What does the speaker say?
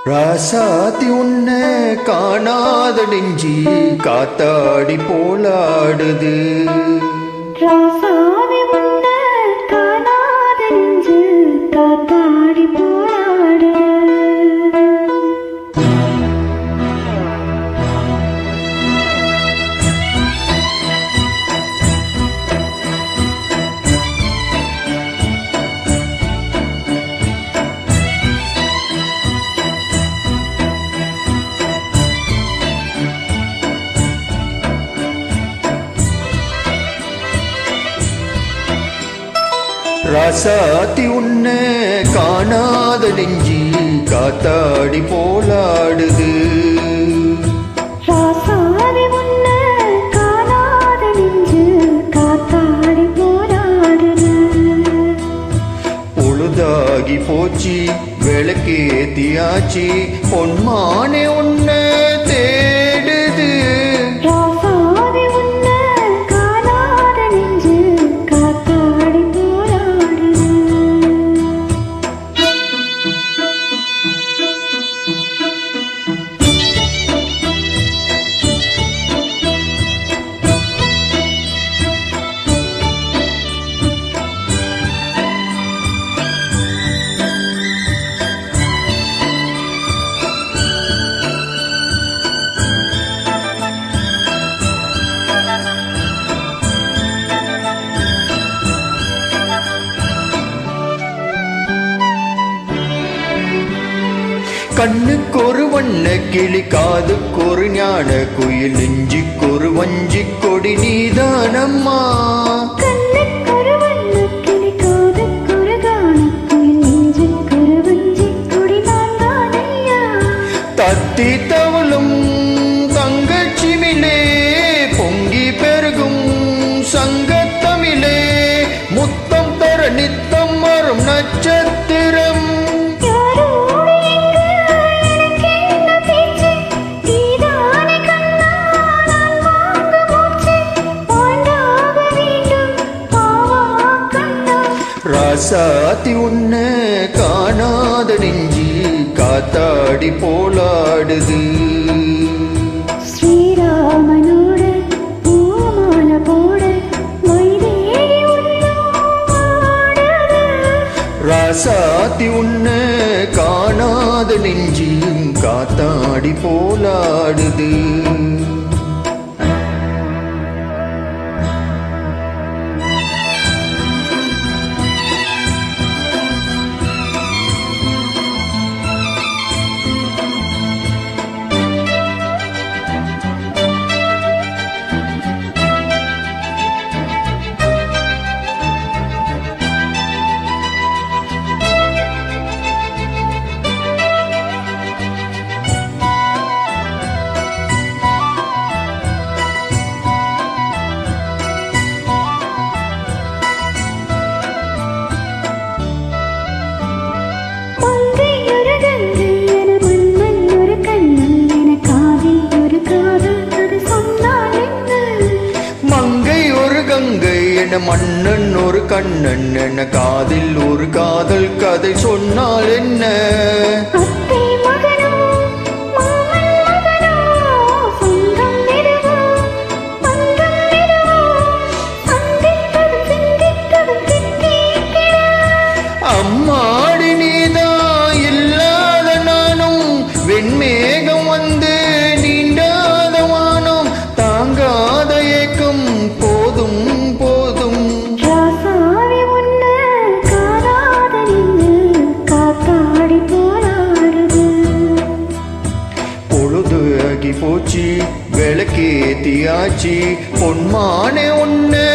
ராசாத்தி உன்னை காணாத நெஞ்சி காத்தாடி போலாடுது. ராசாதி உன்னை காணாத நெஞ்சு காத்தாடி போலாடுது. ராசாத்தி உன்னை காணாத நெஞ்சி காத்தாடி போலாடுது. ராசாதி உன்னை காணாத நெஞ்சு காத்தாடி போலாடுது. பொழுதாகி போச்சு விளக்கேத்தியாச்சு பொன்மானே உன்னை தேடுது. ராசாதி உன்னை காணாத நெஞ்சு காத்தாடி போலாடுது. கண்ணுக்கொரு வண்ண கிளி காதுக்கொரு ஞான குயில் நெஞ்சுக்கொரு வஞ்சி கொடி நீதானம்மா. கண்ணுக்கொரு வண்ணக்கிளி காதுக்கொரு கானக்குயில் நெஞ்சுக்கொரு வஞ்சிக் கொடி நான் தானையா. தத்தி தவளும் தங்கச்சிமிலே பொங்கி பெருகும் சங்கத்தமிழே முத்தம் தர நித்தம் வரும் நட்சத்திரம். ராசாத்தி உன்னை காணாத நெஞ்சி காத்தாடி போலாடுது. ஸ்ரீராமனோட பூமால போட வைதேகி உள்ளாடுது. ராசாத்தி உன்னை காணாத நெஞ்சி காத்தாடி போலாடுது. மன்னன் ஒரு கண்ணன் என காதில் ஒரு காதல் கதை சொன்னால் என்ன. அத்தை மகனோ மாமன் மகனோ சொந்தம் நிறுவோ பந்தம் நிறுவோ சந்தித்ததும் சிந்தித்ததும் தித்திக்கிற. அம்மாடி நீதான் இல்லாத நானும் வெண்மேகம் வந்து நீண்டாத வானம் தாங்காத ஏக்கம் போதும். பொழுதாகி போச்சு விளக்கேத்தியாச்சு பொன்மானே உன்னை